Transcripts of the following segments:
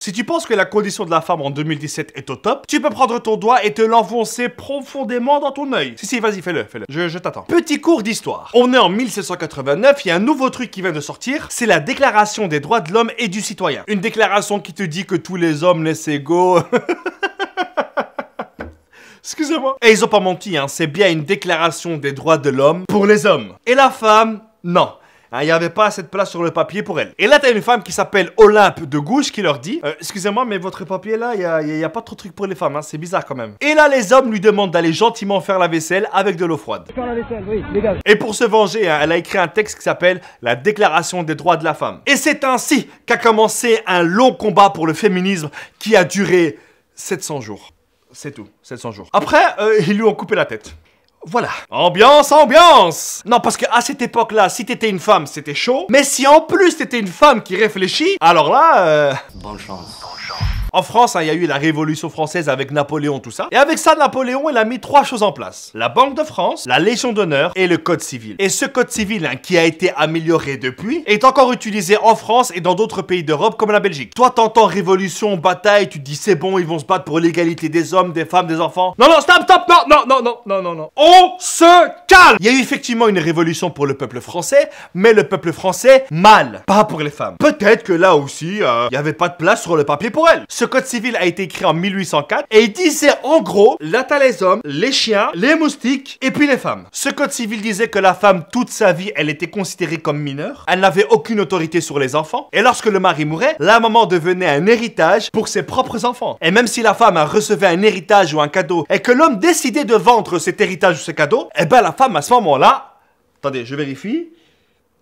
Si tu penses que la condition de la femme en 2017 est au top, tu peux prendre ton doigt et te l'enfoncer profondément dans ton œil. Si, vas-y, fais-le. Je t'attends. Petit cours d'histoire. On est en 1789, il y a un nouveau truc qui vient de sortir, c'est la Déclaration des droits de l'homme et du citoyen. Une déclaration qui te dit que tous les hommes naissent égaux. Excusez-moi. Et ils ont pas menti, hein, c'est bien une déclaration des droits de l'homme pour les hommes. Et la femme, non. Il n'y avait pas assez de place sur le papier pour elle. Et là, t'as une femme qui s'appelle Olympe de Gouges qui leur dit excusez-moi, mais votre papier là, il y a pas trop de trucs pour les femmes, hein, c'est bizarre quand même. Et là, les hommes lui demandent d'aller gentiment faire la vaisselle avec de l'eau froide. Faire la vaisselle, oui, dégage. Et pour se venger, hein, elle a écrit un texte qui s'appelle la Déclaration des droits de la femme. Et c'est ainsi qu'a commencé un long combat pour le féminisme qui a duré 700 jours. C'est tout, 700 jours. Après, ils lui ont coupé la tête. Voilà. Ambiance, ambiance. Non, parce qu'à cette époque-là, si t'étais une femme, c'était chaud. Mais si en plus t'étais une femme qui réfléchit, alors là, Bonne chance. En France, il y a eu la Révolution française avec Napoléon, tout ça. Et avec ça, Napoléon, il a mis 3 choses en place. La Banque de France, la Légion d'honneur et le Code civil. Et ce Code civil, hein, qui a été amélioré depuis, est encore utilisé en France et dans d'autres pays d'Europe comme la Belgique. Toi, t'entends révolution, bataille, tu te dis c'est bon, ils vont se battre pour l'égalité des hommes, des femmes, des enfants. Non, stop, non. On se calme. Il y a eu effectivement une révolution pour le peuple français, mais le peuple français, mal, pas pour les femmes. Peut-être que là aussi, il n'y avait pas de place sur le papier pour elles. Ce code civil a été écrit en 1804 et il disait en gros, là t'as les hommes, les chiens, les moustiques et puis les femmes. Ce code civil disait que la femme, toute sa vie, elle était considérée comme mineure, elle n'avait aucune autorité sur les enfants et lorsque le mari mourait, la maman devenait un héritage pour ses propres enfants. Et même si la femme recevait un héritage ou un cadeau et que l'homme décidait de vendre cet héritage ou ce cadeau, eh ben la femme à ce moment-là, attendez, je vérifie,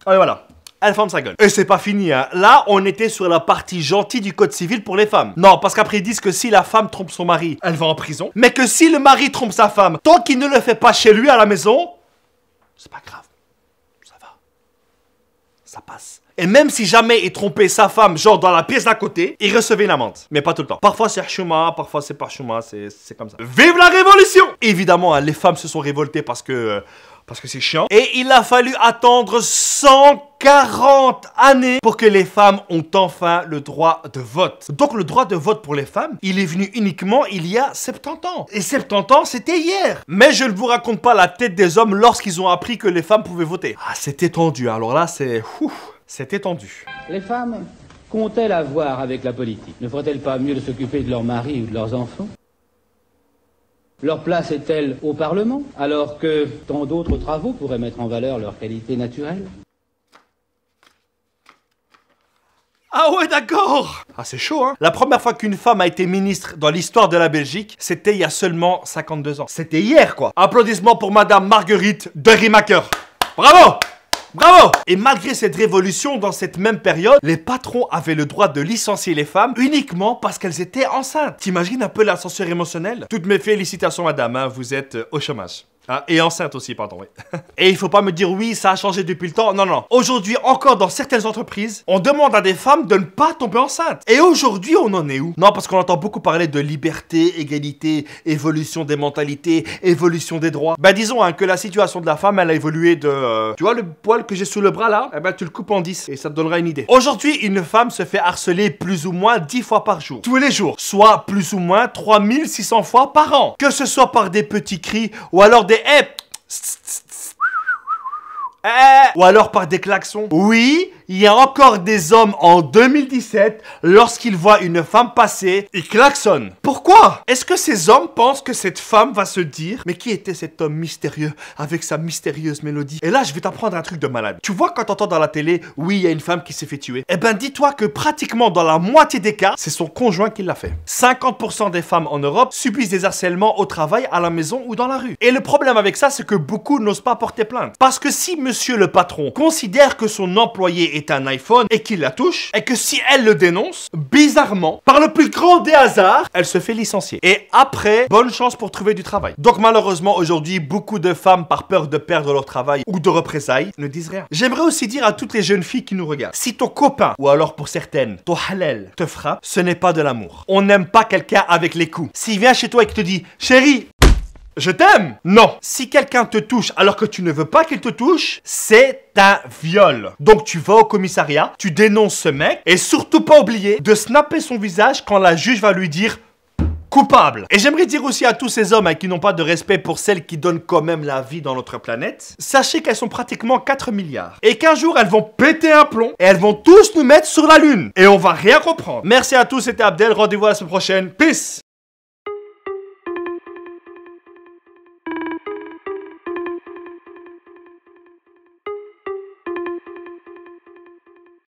allez voilà. Elle ferme sa gueule. Et c'est pas fini, hein. Là, on était sur la partie gentille du code civil pour les femmes. Non, parce qu'après, ils disent que si la femme trompe son mari, elle va en prison. Mais que si le mari trompe sa femme, tant qu'il ne le fait pas chez lui à la maison, c'est pas grave. Ça va. Ça passe. Et même si jamais il trompait sa femme, genre dans la pièce d'à côté, il recevait une amende. Mais pas tout le temps. Parfois c'est chouma, parfois c'est pas chouma, c'est comme ça. Vive la révolution! Évidemment, hein, les femmes se sont révoltées parce que c'est chiant. Et il a fallu attendre 140 années pour que les femmes ont enfin le droit de vote. Donc le droit de vote pour les femmes, il est venu uniquement il y a 70 ans. Et 70 ans, c'était hier. Mais je ne vous raconte pas la tête des hommes lorsqu'ils ont appris que les femmes pouvaient voter. Ah, c'était tendu. Alors là, c'était tendu. Les femmes qu'ont-elles à voir avec la politique? Ne ferait-elles pas mieux de s'occuper de leur mari ou de leurs enfants? Leur place est-elle au Parlement, alors que tant d'autres travaux pourraient mettre en valeur leur qualité naturelle? Ah ouais, d'accord. Ah, c'est chaud, hein. La première fois qu'une femme a été ministre dans l'histoire de la Belgique, c'était il y a seulement 52 ans. C'était hier, quoi. Applaudissements pour Madame Marguerite de Rimacker. Bravo! Bravo! Et malgré cette révolution, dans cette même période, les patrons avaient le droit de licencier les femmes uniquement parce qu'elles étaient enceintes. T'imagines un peu l'ascenseur émotionnel? Toutes mes félicitations, madame, hein, vous êtes au chômage. Ah, et enceinte aussi, pardon, oui. Et il faut pas me dire oui, ça a changé depuis le temps. Non, non. Aujourd'hui, encore dans certaines entreprises, on demande à des femmes de ne pas tomber enceintes. Et aujourd'hui, on en est où? Non, parce qu'on entend beaucoup parler de liberté, égalité, évolution des mentalités, évolution des droits. Ben disons hein, que la situation de la femme, elle a évolué de... tu vois le poil que j'ai sous le bras là? Eh ben tu le coupes en 10 et ça te donnera une idée. Aujourd'hui, une femme se fait harceler plus ou moins 10 fois par jour. Tous les jours. Soit plus ou moins 3600 fois par an. Que ce soit par des petits cris ou alors des ou alors par des klaxons. Oui, il y a encore des hommes en 2017, lorsqu'ils voient une femme passer, ils klaxonnent. Pourquoi? Est-ce que ces hommes pensent que cette femme va se dire mais qui était cet homme mystérieux avec sa mystérieuse mélodie? Et là, je vais t'apprendre un truc de malade. Tu vois quand t'entends dans la télé, oui, il y a une femme qui s'est fait tuer. Eh ben, dis-toi que pratiquement dans la moitié des cas, c'est son conjoint qui l'a fait. 50% des femmes en Europe subissent des harcèlements au travail, à la maison ou dans la rue. Et le problème avec ça, c'est que beaucoup n'osent pas porter plainte. Parce que si monsieur le patron considère que son employé est un iPhone et qu'il la touche, et que si elle le dénonce, bizarrement, par le plus grand des hasards, elle se fait licencier. Et après, bonne chance pour trouver du travail. Donc malheureusement, aujourd'hui, beaucoup de femmes, par peur de perdre leur travail ou de représailles, ne disent rien. J'aimerais aussi dire à toutes les jeunes filles qui nous regardent, si ton copain, ou alors pour certaines, ton halal, te frappe, ce n'est pas de l'amour. On n'aime pas quelqu'un avec les coups. S'il vient chez toi et qu'il te dit, chérie, Je t'aime? Non. Si quelqu'un te touche alors que tu ne veux pas qu'il te touche, c'est un viol. Donc tu vas au commissariat, tu dénonces ce mec et surtout pas oublier de snapper son visage quand la juge va lui dire coupable. Et j'aimerais dire aussi à tous ces hommes qui n'ont pas de respect pour celles qui donnent quand même la vie dans notre planète, sachez qu'elles sont pratiquement 4 milliards. Et qu'un jour, elles vont péter un plomb et elles vont tous nous mettre sur la lune. Et on va rien comprendre. Merci à tous, c'était Abdel, rendez-vous à la semaine prochaine. Peace!